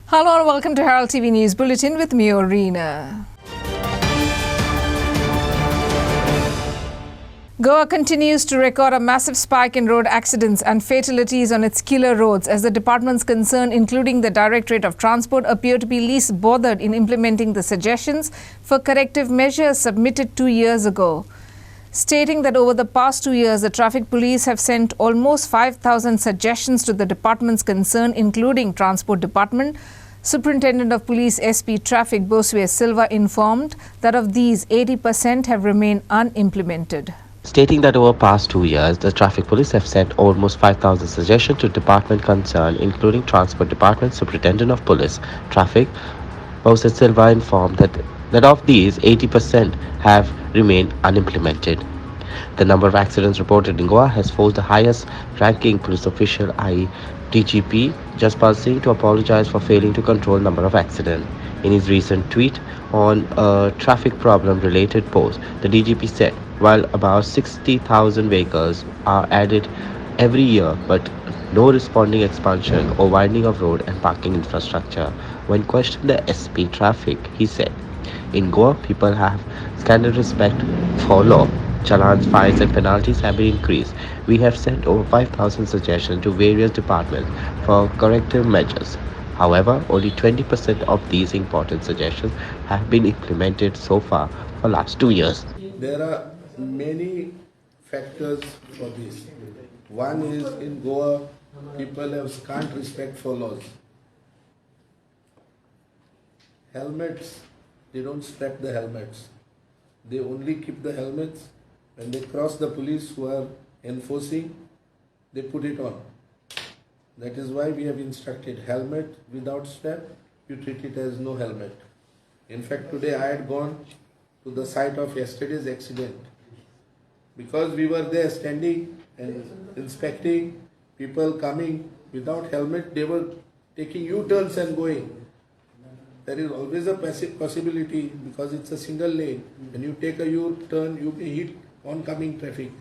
Hello and welcome to Herald TV News Bulletin with me, Orina. Goa continues to record a massive spike in road accidents and fatalities on its killer roads as the departments concerned, including the Directorate of Transport, appear to be least bothered in implementing the suggestions for corrective measures submitted 2 years ago. Stating that over the past 2 years, the traffic police have sent almost 5,000 suggestions to the departments concerned, including Transport Department. Superintendent of Police SP Traffic Boswe Silva informed that of these, 80% have remained unimplemented. Stating that over past 2 years, the traffic police have sent almost 5,000 suggestions to department concerned, including Transport Department. Superintendent of Police Traffic Boswe Silva informed that of these, 80% have remained unimplemented. The number of accidents reported in Goa has forced the highest ranking police official, i.e. DGP Jaspal Singh, to apologize for failing to control number of accidents. In his recent tweet on a traffic problem related post, the DGP said, while about 60,000 vehicles are added every year, but no responding expansion or widening of road and parking infrastructure. When questioned the SP Traffic, he said, in Goa, people have scandalous respect for law. Challans, fines and penalties have been increased. We have sent over 5,000 suggestions to various departments for corrective measures. However, only 20% of these important suggestions have been implemented so far for last 2 years. There are many factors for this. One is in Goa, people have scant respect for laws. Helmets, they don't strap the helmets. They only keep the helmets. When they cross the police who are enforcing, they put it on. That is why we have instructed helmet without strap, you treat it as no helmet. In fact, today I had gone to the site of yesterday's accident. Because we were there standing and inspecting people coming without helmet, they were taking U-turns and going. There is always a possibility because it's a single lane. When you take a U-turn, you may hit oncoming traffic.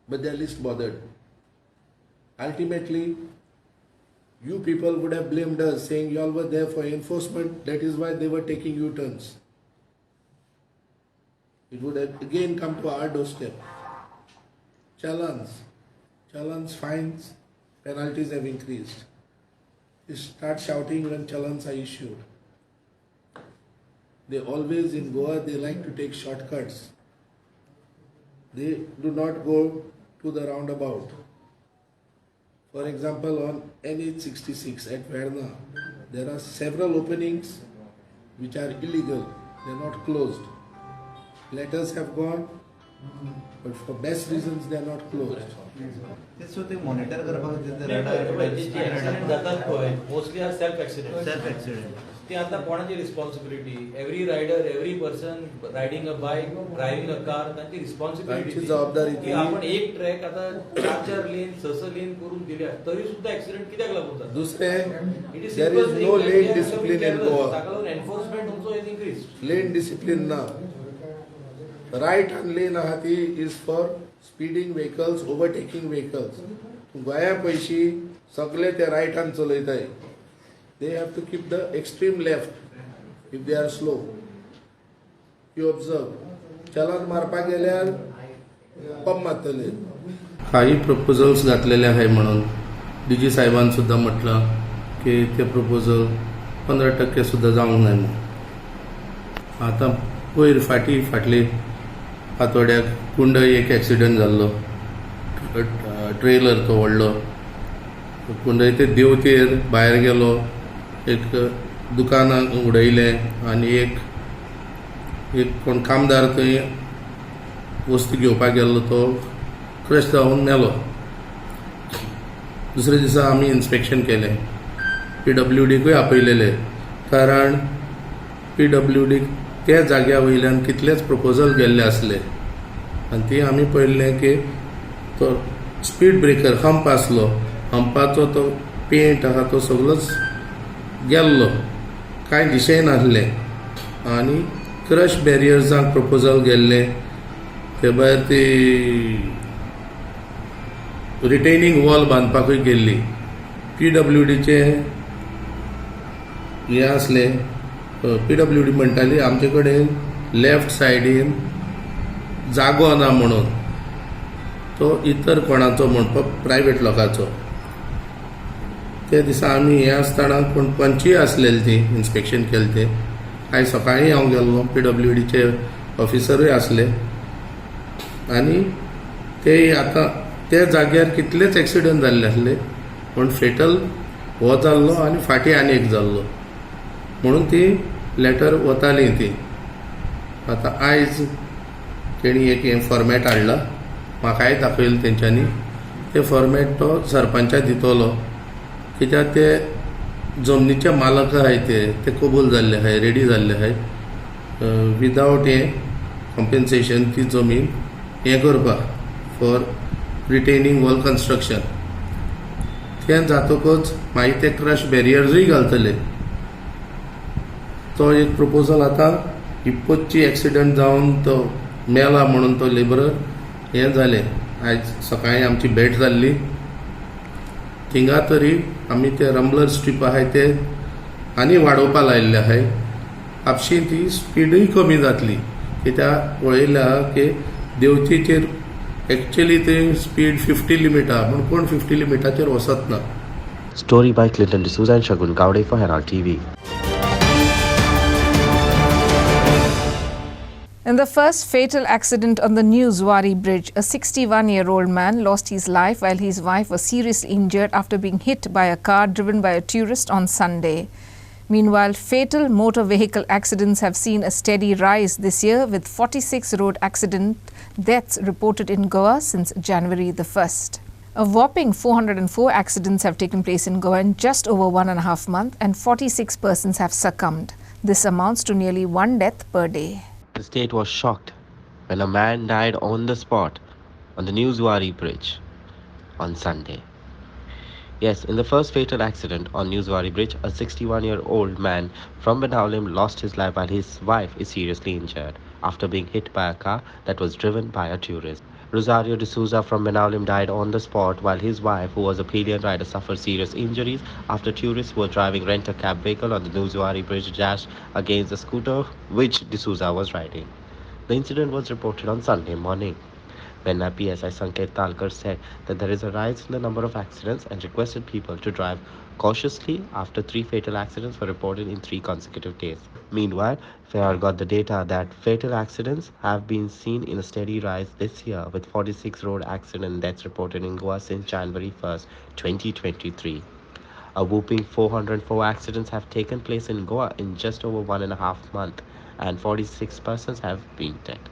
But they are least bothered. Ultimately, you people would have blamed us, saying you all were there for enforcement, that is why they were taking U-turns. It would have again come to our doorstep. Challans, fines, penalties have increased. You start shouting when challans are issued. They always in Goa, they like to take shortcuts. They do not go to the roundabout. For example, on NH66 at Verna, there are several openings which are illegal. They are not closed. Letters have gone, but for best reasons they are not closed. So they monitor mostly are self-accident. ते आता कोणाची responsibility every rider every person riding a bike driving a car त्यांची responsibility जबाबदारी आपण एक track आता 4 लेन 6 लेन करून दिल्या तरी सुद्धा ऍक्सिडेंट कित्याक लागतात दुसरे there is no lane discipline in Goa ताका enforcement also is increase lane discipline ना राईट हँड लेन आहा ती is for speeding vehicles overtaking vehicles गोंया पैशी सगळे ते राईट हँड चलयताय. They have to keep the extreme left if they are slow. You observe. Chalan मारपाक गेल्यार पंप मारतले. काही प्रपोजल्स घातलेले आहे म्हणून डीजी साहेबांनी सुद्धा म्हटलं की ते प्रपोजल 15% सुद्धा जावंक नाही म्हणून. आता वयर फाटली फातोड्याक कुंडय एक ॲक्सिडेंट जाल्लो. ट्रेलर तो व्हडलो कुंडय ते देवतेर भायर गेलो. एक दुकानां उडयले आनी एक कोण कामदार थंय वस्तू घेवपाक गेल्लो तो क्रश जावन मेलो. दुसरे दिसा आमी इन्स्पेक्शन केलें. PWDकूय आपयलेले कारण PWDक त्या जाग्या वयल्यान कितलेच प्रपोजल गेल्ले आसले आनी ती आमी पळयल्लें की तो स्पीड ब्रेकर हंप आसलो. हंपाचो तो पेंट आहा तो सगळोच गेल्लो. कांय दिशेन नासले आनी क्रश बॅरियर्सांक प्रपोजल गेल्ले. ते भायर ती रिटेनिंग वॉल बांदपाकूय गेल्ली. PWDचे हे असले PWD म्हणटाली आमचे कडेन लेफ्ट सायडीन जागो ना म्हणून तो इतर कोणाचो म्हणपाक प्रायवेट लोकांचो. ते दिसा आमी हे आसतना कोण पंचूय आसलेली ती इन्स्पेक्शन केले ते. आयज सकाळीं हांव गेल्लो PWDचे ऑफिसरूय आसले आनी ते आतां त्या जाग्यार कितलेच एक्सिडंट जाल्ले आसले पूण फेटल हो जाल्लो आनी फाटीं आनी एक जाल्लो म्हणून ती लेटर वताली ती. आतां आयज तेणी एक हें फॉर्मॅट हाडला म्हाकाय दाखयलें तेंच्यांनी. ते फॉर्मॅट तो सरपंचाक दितलो कित्याक ते जमनीचे मालक आहाय ते कबूल जाल्ले आहाय रेडी जाल्ले आहाय विदावट हे कॉम्पेन्सेशन ती जमीन हें करपाक फॉर रिटेनिंग वॉल कन्स्ट्रक्शन. तें जातकच मागीर ते क्रश बॅरियर्सूय घालतले. तो एक प्रपोजल आतां इप्पोतची एक्सिडंट जावन तो मेला म्हणून तो लेबरर हें जालें. आयज सकाळीं आमची भेट जाल्ली थिंगा तरी आमी ते रंबलर स्ट्रीप आहाय ते आनी वाडोवपा लायिल्ले आहाय. आपशी ती स्पीडूय कमी जातली कित्याक पळयल्या की देंवतीचेर एक्चुअली ते स्पीड 50 लिमीट आहा पूण कोण 50 लिमिटाचेर वचत ना. Story by Clinton D'Souza and Shagun Gowde for Herald TV. In the first fatal accident on the New Zuari Bridge, a 61-year-old man lost his life while his wife was seriously injured after being hit by a car driven by a tourist on Sunday. Meanwhile, fatal motor vehicle accidents have seen a steady rise this year, with 46 road accident deaths reported in Goa since January the 1st. A whopping 404 accidents have taken place in Goa in just over 1.5 months, and 46 persons have succumbed. This amounts to nearly one death per day. The state was shocked when a man died on the spot on the New Zuari Bridge on Sunday. Yes, in the first fatal accident on New Zuari Bridge, a 61-year-old man from Benaulim lost his life while his wife is seriously injured after being hit by a car that was driven by a tourist. Rosario D'Souza from Benaulim died on the spot while his wife, who was a pillion rider, suffered serious injuries after tourists who were driving rent-a-cab vehicle on the New Zuari Bridge dashed against the scooter which D'Souza was riding. The incident was reported on Sunday morning, when PSI Sanket Talkar said that there is a rise in the number of accidents and requested people to drive cautiously after 3 fatal accidents were reported in 3 consecutive days. Meanwhile, Herald got the data that fatal accidents have been seen in a steady rise this year, with 46 road accident deaths reported in Goa since January 1st, 2023. A whopping 404 accidents have taken place in Goa in just over 1.5 months, and 46 persons have been dead.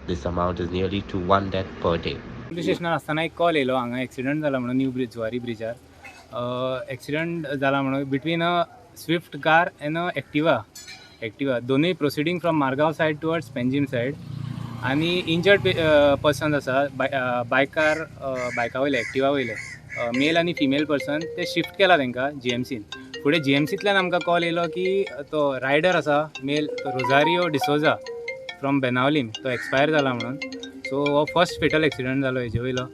This amount is nearly to one death per day. Police स्टेशनार आसतना एक call येयलो हांगा accident जाला म्हणून new bridge Zuari ब्रिजार. Accident जाला म्हणून between a Swift car and a Activa दोनूय proceeding from Margao side towards Panjim side. आनी इंजर्ड पर्सन आसा बायका वयले एक्टिवा वयले मेल आनी फिमेल पर्सन. ते शिफ्ट केला तांकां GMCन. फुडें GMCंतल्यान आमकां कॉल येयलो की तो रायडर आसा मेल रोजारियो डिसोजा फ्रॉम बेनावलीम तो एक्सपायर जाला म्हणून. सो हो फर्स्ट फेटल एक्सिडंट जालो हेजे वयलो.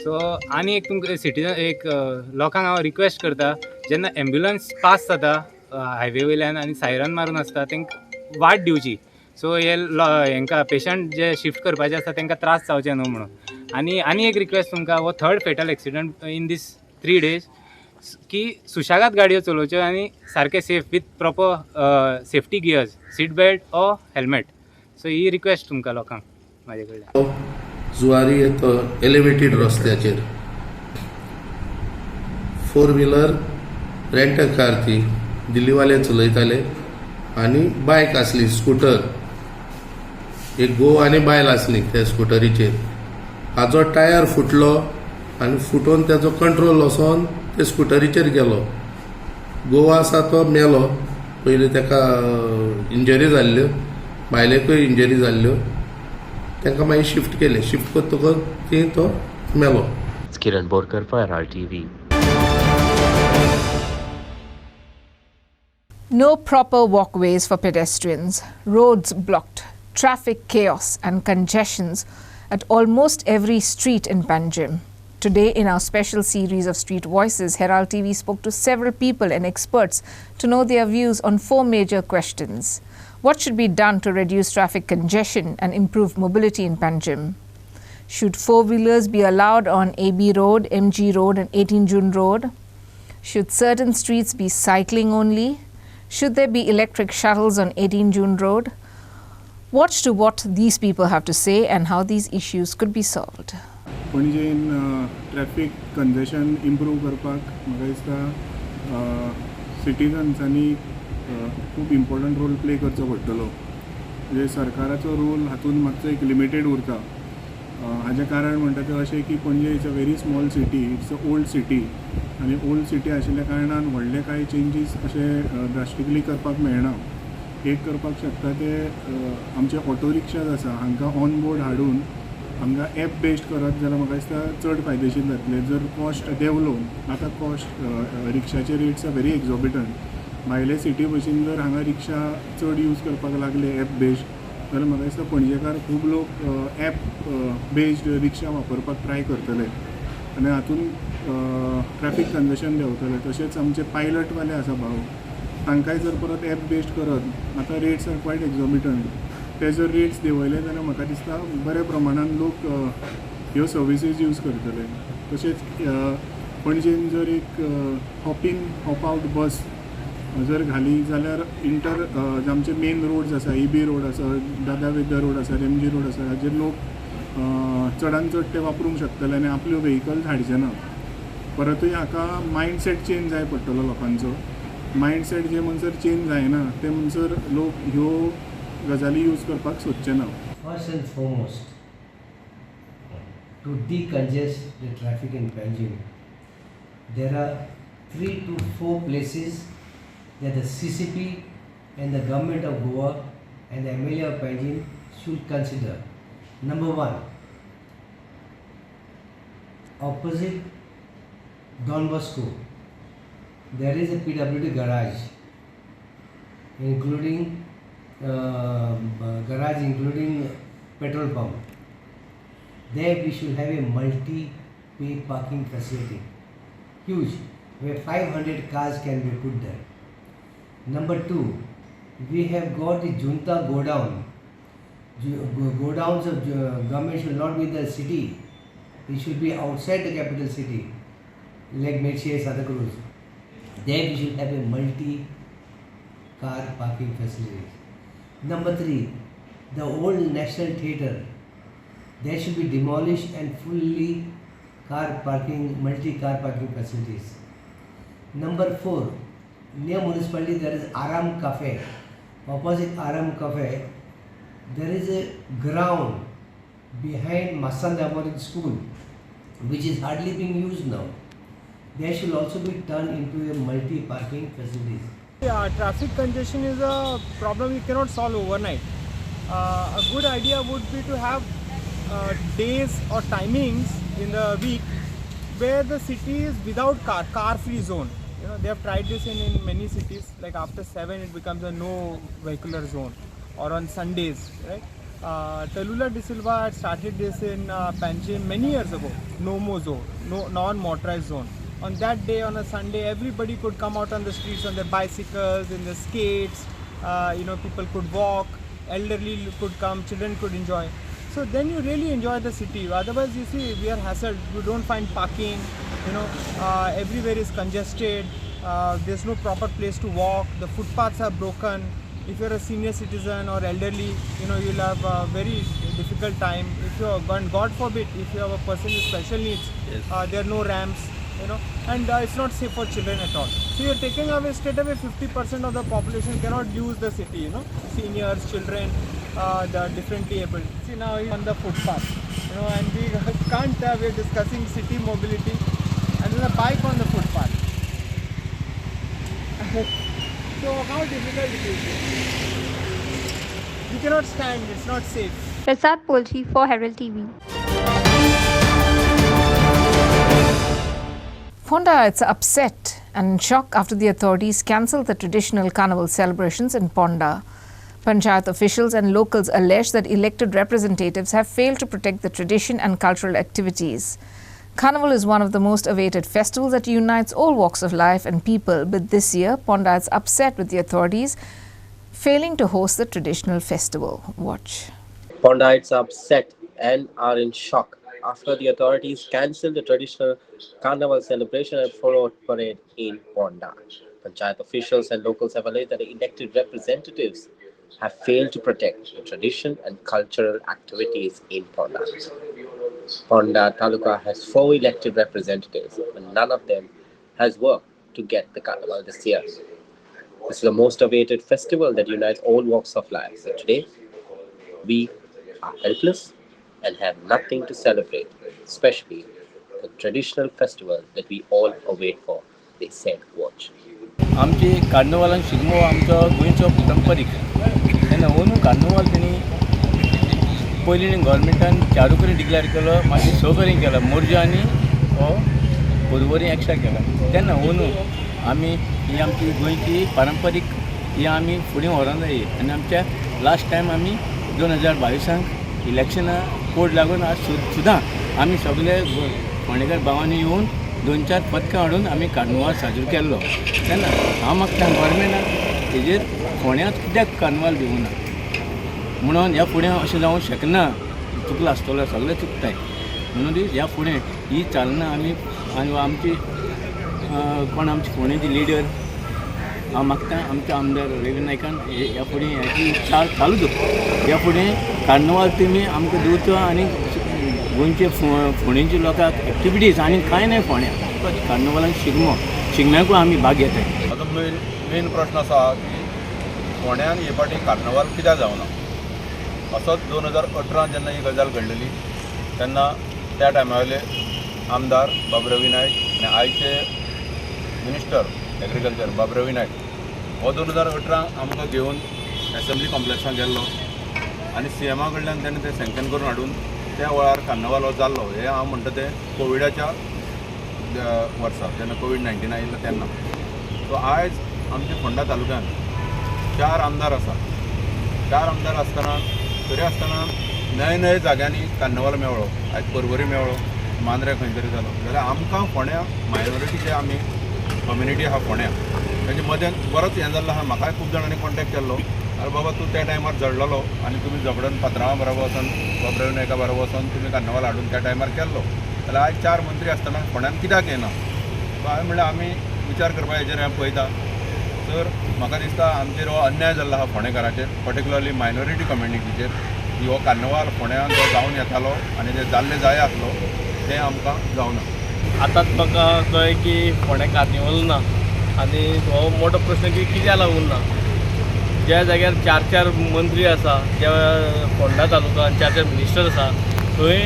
सो आनी एक तुमकां सिटीजन एक लोकांक हांव रिक्वेस्ट करता, जेन्ना एम्ब्युलन्स पास जाता हायवे वयल्यान आनी सायरन मारून आसता तांकां वाट दिवची. सो हे हांकां पेशंट जे शिफ्ट करपाचे आसता तांकां त्रास जावचे न्हू म्हणून. आनी एक रिक्वेस्ट तुमकां, हो थर्ड फेटल एक्सिडंट इन दीस 3 days, की सुशागाद गाडयो चलोवच्यो आनी सारके safe with proper safety gears, seat belt or helmet. So he request तुमकां लोकांक म्हाजे कडल्यान. जुवारी येतो एलिवेटेड रस्त्याचेर 4 व्हिलर रेंट अ कार ती दिल्लीवाले चलयताले आनी बायक आसली स्कूटर. एक घोव आनी बायल आसली त्या स्कूटरीचेर. हाजो टायर फुटलो आनी फुटोवन तेजो कंट्रोल वचोन ते स्कूटरीचेर गेलो. घोव आसा तो मेलो. पयलीं ताका इंजरी जाल्ल्यो, बायलेकूय इंजरी जाल्ल्यो. तांकां मागीर शिफ्ट केले. शिफ्ट करतकच ती तो मेलो. Kiran Borkar for Herald TV. No proper walkways for pedestrians, roads blocked, traffic chaos and congestions at almost every street in Panjim. Today, in our special series of Street Voices, Herald TV spoke to several people and experts to know their views on 4 major questions. What should be done to reduce traffic congestion and improve mobility in Panjim? Should 4-wheelers be allowed on AB Road, MG Road and 18 June Road? Should certain streets be cycling only? Should there be electric shuttles on 18 June Road? Watch to what these people have to say and how these issues could be solved. पणजेन traffic congestion improve करपाक म्हाका दिसता सिटिजन्सांनी खूब important role play करचो पडटलो. म्हणजे सरकाराचो role हातून मातसो एक लिमिटेड उरता. हाजें कारण म्हणटा तें अशें की Panaji it's a very small city, it's a old city आनी ओल्ड सिटी आशिल्ल्या कारणान व्हडले कांय चेंजीस अशे ड्रास्टिकली करपाक मेळना. एक करपाक शकता ते आमचे ऑटो रिक्षाज आसा हांकां ऑन बोर्ड हाडून हांकां एप बेस्ड करत जाल्यार म्हाका दिसता चड फायदेशीर जातले. जर कॉस्ट देंवलो, आतां कॉस्ट रिक्षाचे रेट्स आर व्हेरी एक्झॉर्बिटंट. भायले सिटी भशेन जर हांगा रिक्षा चड यूज करपाक लागले एप बेस्ड जाल्यार म्हाका दिसता पणजेकार खूब लोक एप बेस्ड रिक्षा वापरपाक ट्राय करतले आनी हातून ट्रॅफिक कंजेशन देंवतलें. तशेंच आमचे पायलटवाले आसा भाव, तांकांय जर परत एप बेस्ड करत, आतां रेट्स आर क्वायट एक्झॉर्बिटंट. ते जर रेट्स देंवयले जाल्यार म्हाका दिसता बऱ्या प्रमाणान लोक ह्यो सर्विसीस यूज करतले. तशेंच पणजेन जर एक हॉप इन हॉप आउट बस जर घाली जाल्यार आमचे मेन रोड्स आसा, EB रोड आसा, दादा वेद्दा रोड आसा, MG रोड आसा, हाजेर लोक चडान चड ते वापरूंक शकतले आनी आपल्यो व्हेहिकल्स हाडचे ना. परतूय हाका मायंडसेट चेंज जाय पडटलो लोकांचो. मायंडसेट जे म्हणसर चेंज जायना ते म्हणसर लोक ह्यो गजाली यूज करपाक सोदचे ना. First and foremost, to decongest the traffic in Panjim, there are 3 to 4 places that the CCP and the government of Goa and the MLA of Panjim should consider. Number 1, opposite Don Vasco, there is a PWD garage, including petrol pump. There we should have a multi-pay parking facility, huge, where 500 cars can be put there. Number 2, we have got the junta godown. Godowns of government should not be in the city. It should be outside the capital city, like Mirchi, Santa Cruz. There we should have a multi-car parking facility. Number 3, the old National Theatre, that should be demolished and fully multi-car parking facilities. Number 4, near municipality there is Aram Cafe. Opposite Aram Cafe, there is a ground behind Masandabad school, which is hardly being used now. There should also be turned into a multi-parking facilities. Traffic congestion is a problem you cannot solve overnight. A good idea would be to have days or timings in the week where the city is without car-free zone. You know, they have tried this in many cities. Like after 7, it becomes a no vehicular zone, or on Sundays, right? Talula De Silva had started this in Panjim many years ago. No more zone, no non-motorized zone. On that day, on a Sunday, everybody could come out on the streets on their bicycles, in their skates. People could walk, elderly could come, children could enjoy. So then you really enjoy the city. Otherwise, you see, we are hassled. You don't find parking. Everywhere is congested. There's no proper place to walk. The footpaths are broken. If you're a senior citizen or elderly, you'll have a very difficult time. If you're, God forbid, if you have a person with special needs, there are no ramps. And it's not safe for children at all. So you're taking away straight away 50% of the population cannot use the city, seniors, children, the differently abled. See, now he's on the footpath, and we can't, we're discussing city mobility, and there's a bike on the footpath. So how difficult it is? You cannot stand, it's not safe. Prasad Polchi for Herald TV. Ponda, it's upset and in shock after the authorities cancelled the traditional Carnival celebrations in Ponda. Panchayat officials and locals allege that elected representatives have failed to protect the tradition and cultural activities. Carnival is one of the most awaited festivals that unites all walks of life and people, but this year, Ponda is upset with the authorities failing to host the traditional festival. Watch. Pondites are upset and are in shock after the authorities cancelled the traditional carnival celebration and float parade in Ponda. Panchayat officials and locals have alleged that the elected representatives have failed to protect the tradition and cultural activities in Ponda. Ponda Taluka has 4 elected representatives, but none of them has worked to get the carnival this year. This is the most awaited festival that unites all walks of life. So today, we are helpless and have nothing to celebrate, especially the traditional festival that we all await for, they said. Watch. आमची कार्निवालान शिगमो आमचो गोंयचो पारंपारीक तेन्ना अंदू carnival तेणी पयलीं गव्हर्मेंटान 4 कडेन declare केलो मागीर 6 कडेन केलो मोर्जा आनी हो पोरवोरी एक्स्ट्रा केला तेन्ना अंदू आमी ही आमची गोंयची पारंपारीक ही आमी फुडें व्हरोंक जाय आनी आमच्या लास्ट टायम आमी 2022 इलेक्शनां कोड लागून आज सुद्दां आमी सगळे फोंडेकार भावांनी येवन 2-4 पदकां हाडून आमी कार्निवाल साजरो केल्लो तेन्ना हांव मागता गव्हर्मेंटान हेजेर फोंड्यांत कित्याक कार्निवाल दिवना म्हणून ह्या फुडें अशें जावंक शकना चुकलो आसतलो सगळें चुकताय म्हणून ह्या फुडें ही चालना आमी आमची कोण आमची फोंडेची लिडर हांव मागता आमच्या आमदार रेवी नायकान ह्या फुडें ह्याची चालू दवर ह्या फुडें कार्निवाल तुमी आमकां दिवचो आनी गोंयचे फोंडेच्या लोकांक एक्टिविटीज आनी कांय ना फोंड्या कार्निवालान शिगम्याकूय आमी भाग घेताय म्हाजो मेन प्रश्न आसा की फोंड्यान हे फाटी कार्निवाल कित्याक जावना असोच 2018 जेन्ना ही गजाल घडलेली तेन्ना त्या टायमावयले आमदार बाबुराव नायक आनी आयचे मिनिस्टर एग्रीकल्चर बाबुराव नायक हो 2018 आमकां घेवन एसेंब्ली कॉम्प्लेक्सांत गेल्लो आनी सीएमा कडल्यान तेणें तें सँक्शन करून हाडून त्या वेळार कार्निवाल हो जाल्लो हे हांव म्हणटा तें कोविडाच्या वर्सा जेन्ना कोविड-19 आयिल्लो तेन्ना सो आयज आमच्या फोंडा तालुक्यांत 4 आमदार आसा 4 आमदार आसतना तरी आसतना नवे जाग्यांनी कार्निवाल मेळ्ळो आयज परवरी मेळ्ळो मांद्रे खंय तरी जालो जाल्यार आमकां फोंड्या मायनॉरिटी जे आमी कम्युनिटी आहा फोंड्या ताचे मदें बरोच हें जाल्लो आहा म्हाकाय खूब जाणांनी कॉन्टेक्ट केल्लो अरे बाबा तूं त्या टायमार जडलेलो आनी तुमी झगडून पात्रांवा बरोबर वचून बाबुराव नायका बरोबर वचून तुमी कार्निवाल हाडून त्या टायमार केल्लो जाल्यार आयज 4 मंत्री आसतना फोंड्यान कित्याक येना सो हांवें म्हणल्यार आमी विचार करपा हेजेर हांव पळयता तर म्हाका दिसता आमचेर हो अन्याय जाल्लो आहा फोंडेकाराचेर पर्टिक्युलरली मायनॉरिटी कम्युनिटीचेर की हो कार्निवाल फोंड्यान जो जावन येतालो आनी जे जाल्ले जाय आसलो तें आमकां जावना आतांच म्हाका कळ्ळें की फोंड्या कार्निवाल ना आनी हो मोठो प्रश्न की कित्याक लागून ना ज्या जाग्यार 4 मंत्री आसा ज्या फोंडा तालुकान 4 मिनिस्टर आसा थंय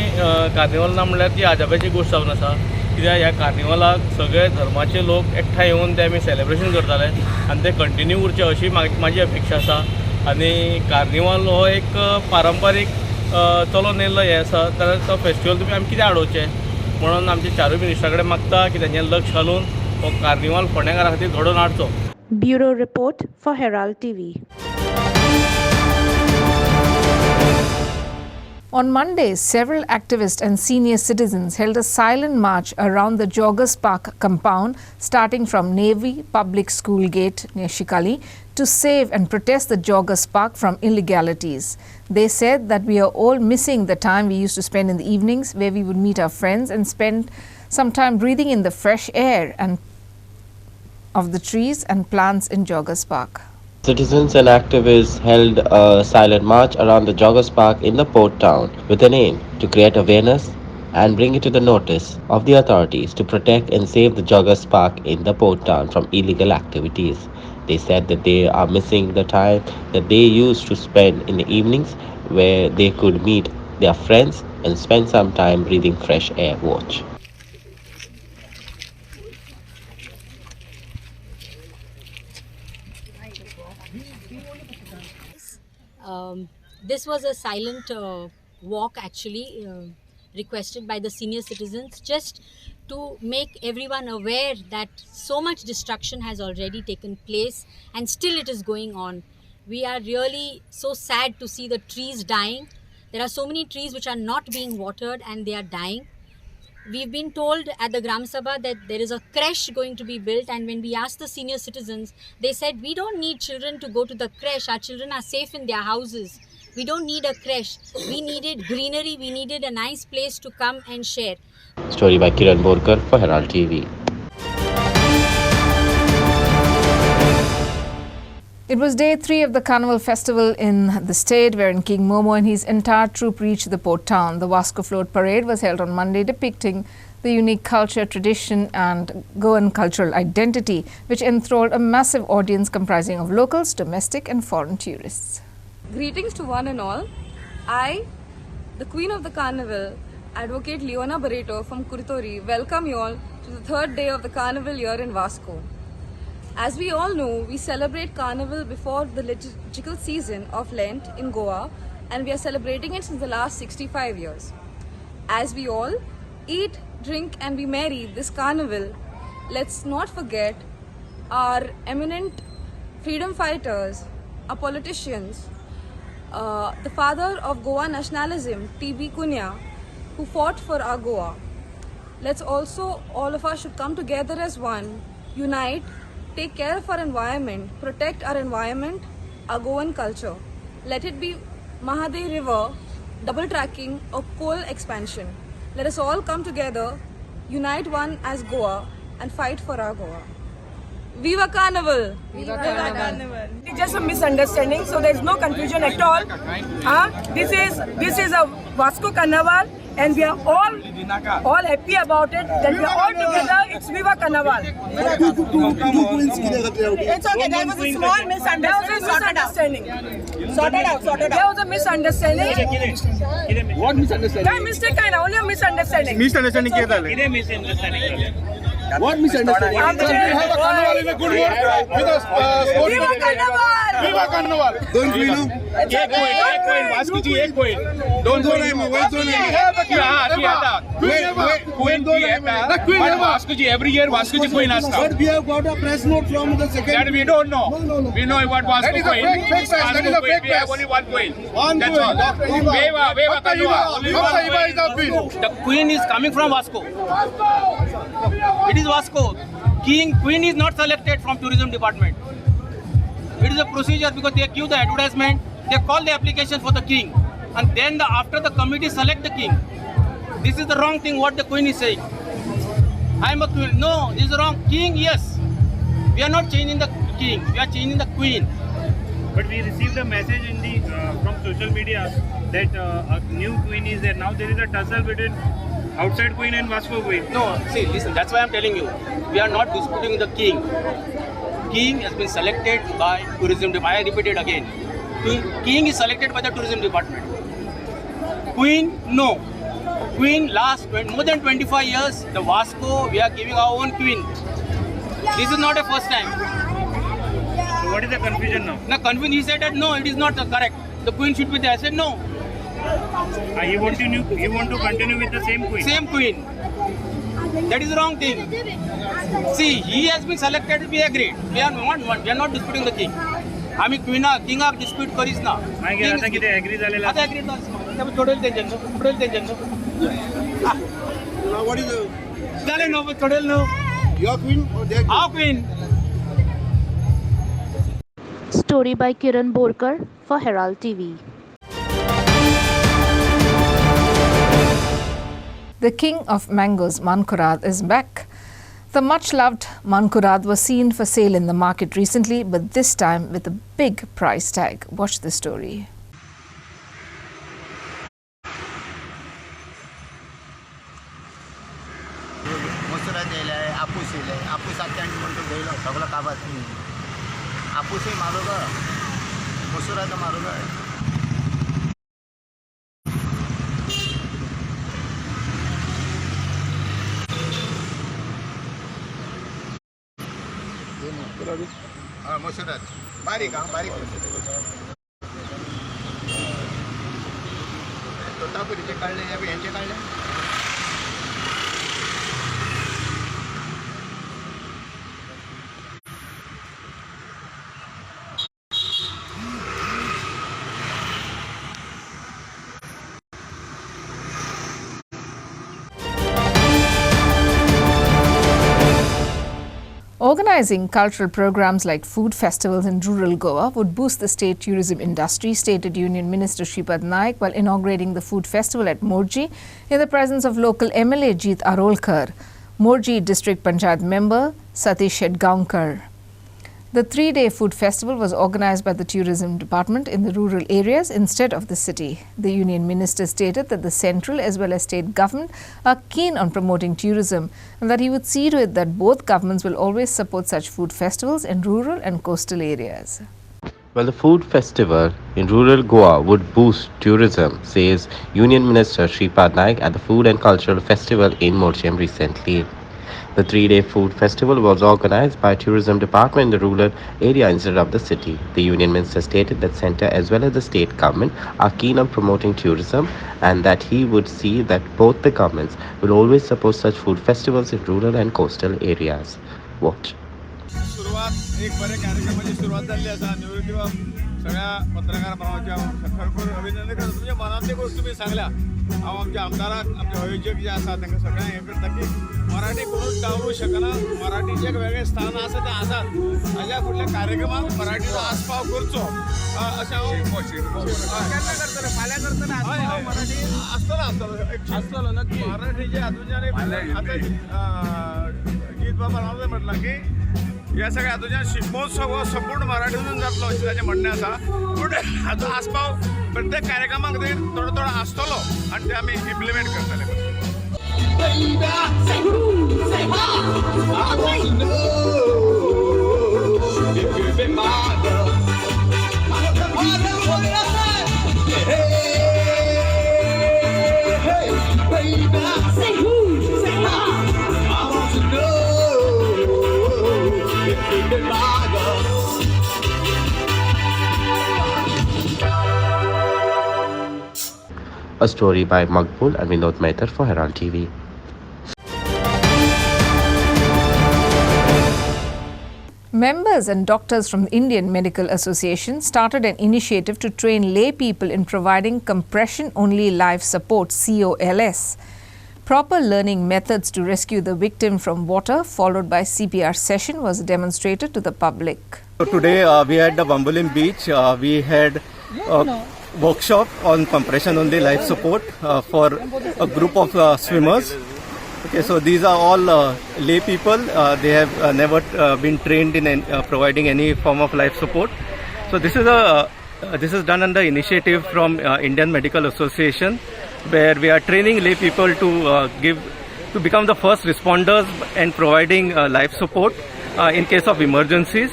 कार्निवाल ना म्हणल्यार ती आजापाची गोश्ट जावन आसा कित्याक ह्या कार्निवालाक सगळे धर्माचे लोक एकठांय येवन ते आमी सेलेब्रेशन करताले आनी ते कंटिन्यू उरचे अशी म्हाजी अपेक्षा आसा आनी कार्निवाल हो एक पारंपारीक चलोन येयल्लो हें आसा जाल्यार तो फेस्टिवल तुमी आमी कित्याक हाडोवचें म्हणून आमचे 4 मिनिस्टरा कडेन मागता की तेंचें लक्ष घालून हो कार्निवाल फोंडेकारा खातीर घडोवन हाडचो. Bureau report for Herald TV. On Monday, several activists and senior citizens held a silent march around the Joggers Park compound, starting from Navy Public School Gate near Shikali, to save and protest the Joggers Park from illegalities. They said that we are all missing the time we used to spend in the evenings, where we would meet our friends and spend some time breathing in the fresh air and of the trees and plants in Joggers Park. Citizens and activists held a silent march around the Joggers Park in the port town with an aim to create awareness and bring it to the notice of the authorities to protect and save the Joggers Park in the port town from illegal activities. They said that they are missing the time that they used to spend in the evenings where they could meet their friends and spend some time breathing fresh air. Watch. This was a silent walk actually requested by the senior citizens just to make everyone aware that so much destruction has already taken place and still it is going on. We are really so sad to see the trees dying. There are so many trees which are not being watered and they are dying. We've been told at the Gram Sabha that there is a creche going to be built, and when we asked the senior citizens, they said we don't need children to go to the creche. Our children are safe in their houses. We don't need a creche. We needed greenery. We needed a nice place to come and share. Story by Kiran Borkar for Herald TV. It was day 3 of the Carnival festival in the state, wherein King Momo and his entire troupe reached the port town. The Vasco float parade was held on Monday, depicting the unique culture, tradition and Goan cultural identity, which enthralled a massive audience comprising of locals, domestic and foreign tourists. Greetings to one and all. I, the Queen of the Carnival, Advocate Leona Barreto from Kuritori, welcome you all to the third day of the Carnival here in Vasco. As we all know, we celebrate Carnival before the liturgical season of Lent in Goa, and we are celebrating it since the last 65 years. As we all eat, drink and be merry this Carnival, let's not forget our eminent freedom fighters, our politicians, the father of Goa nationalism, T.B. Kunya, who fought for our Goa. Let's also, all of us should come together as one, unite, take care of our environment, protect our environment, our Goan culture. Let it be Mahadev River, double tracking or coal expansion. Let us all come together, unite one as Goa and fight for our Goa. Viva Carnival! Viva Carnival! It's just a misunderstanding, so there is no confusion at all. This is a Vasco Carnival, and we are all happy about it. That we are all together. It's Viva Carnival. It's okay. There was a small misunderstanding. Sorted out. There was a misunderstanding. What misunderstanding? Only a misunderstanding. Misunderstanding. What misunderstanding? Have a carnival in a good mood with us. Viva Carnival! Viva Carnival! Don't we know? Ek coin, Vasco ji, ek coin. Don't do it. But Vasco ji, every year Vasco ji coin asta. But we have got a press note from the second. That we don't know. No. We know what Vasco coin. That is a fake We have only one coin. One That's all. Viva Carnival. The queen is coming from Vasco. It is Vasco. Queen is not selected from tourism department. It is a procedure because they give the advertisement, they call the application for the king, and then after the committee select the king. This is the wrong thing what the queen is saying. I am a queen. No, this is wrong. King, yes. We are not changing the king. We are changing the queen. But we received a message in the from social media that a new queen is there. Now there is a tussle between outside queen and Vasco queen. No, see, listen, that's why I'm telling you. We are not disputing the king. King has been selected by tourism department. I repeat it again. King is selected by the tourism department. Queen, no. Queen last more than 25 years, the Vasco, we are giving our own queen. This is not a first time. So what is the confusion now? Now confusion, he said that no, it is not correct. The queen should be there. I said no. You want to continue with the same queen? Same queen. That is the wrong thing. See, he has been selected, we agreed. We are not disputing the king. I mean, king dispute करीस ना. आता किती agree झालेला? आता agree झालं. त्यामुळे थोडेल त्यांच्यानं. What is the? झाले ना, थोडेल ना. Your queen or their queen? Our queen. Story by Kiran Borkar for Herald TV. The king of mangoes, Mankurad, is back. The much-loved Mankurad was seen for sale in the market recently, but this time with a big price tag. Watch the story. मसुरात बारीक तोतापुरीचे काढले यांचे काढले Organizing cultural programs like food festivals in rural Goa would boost the state tourism industry, stated Union Minister Shripad Naik while inaugurating the food festival at Morji in the presence of local MLA Jeet Arolkar, Morji District Panchayat member Satish Shedgaonkar. The 3-day food festival was organized by the tourism department in the rural areas instead of the city. The union minister stated that the central as well as state government are keen on promoting tourism and that he would see to it that both governments will always support such food festivals in rural and coastal areas. Well, the food festival in rural Goa would boost tourism, says Union Minister Shripad Naik at the Food and Cultural Festival in Morchem recently. The 3-day food festival was organized by Tourism Department in the rural area instead of the city. The Union Minister stated that centre as well as the state government are keen on promoting tourism and that he would see that both the governments will always support such food festivals in rural and coastal areas. Watch. एक बरे कार्यक्रमाची सुरुवात झाली असा निवृत्तीबाब सगळ्या पत्रकार भावाच्या खरोखर अभिनंदन करतो तुमच्या मनातली गोष्ट तुम्ही सांगल्या हांव आमच्या आमदाराक आमचे आयोजक जे आसा तांकां सगळ्यांक हे करता की मराठी कोणूच डावरू शकना मराठीचे एक वेगळे स्थान आसा ते आसात हाज्या फुडल्या कार्यक्रमाक मराठीचो आस्पाव करचो अशें हांव केन्ना करतले फाल्यां करतले मराठी आसतलो नक्की मराठीचे हातूंतल्यान गीत बाबा रावले म्हटलां की या सगळ्या हातूंतल्यान शिगमोत्सव हो संपूर्ण मराठीतून जातलो अशें ताचें म्हणणें आसा पूण हाचो आस्पाव प्रत्येक कार्यक्रमाक थोडो थोडो आसतलो आनी ते आमी इम्प्लिमेंट करतले. A story by Magbul and Vinod Mehtar for Herald TV. Members and doctors from the Indian Medical Association started an initiative to train lay people in providing compression-only life support (COLS). Proper learning methods to rescue the victim from water, followed by CPR session, was demonstrated to the public. So today we at the Bambolim beach, we had a workshop on compression-only life support for a group of swimmers. Okay, so these are all lay people. They have never been trained in providing any form of life support. So this is done under initiative from Indian Medical Association, where we are training lay people to become the first responders and providing life support in case of emergencies.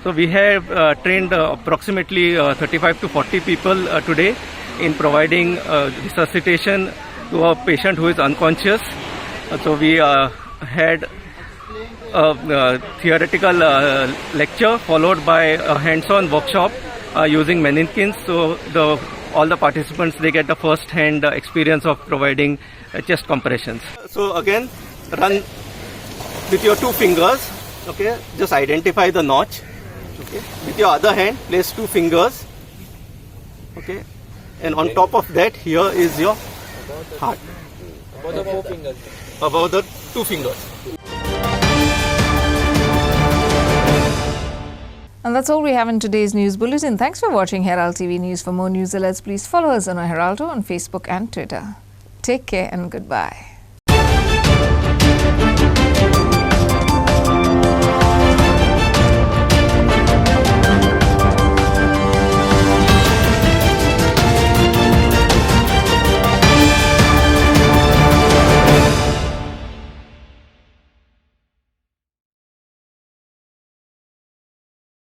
So we have trained approximately 35 to 40 people today in providing resuscitation to a patient who is unconscious. So we had a theoretical lecture followed by a hands-on workshop using mannequins. So all the participants, they get the first-hand experience of providing chest compressions. So again, run with your 2 fingers. Okay, just identify the notch. Okay, with your other hand, place 2 fingers. Okay, and on top of that, here is your heart. About the 4 fingers. About the 2 fingers. And that's all we have in today's news bulletin. Thanks for watching Herald TV News. For more news alerts, please follow us on Heraldo on Facebook and Twitter. Take care and goodbye.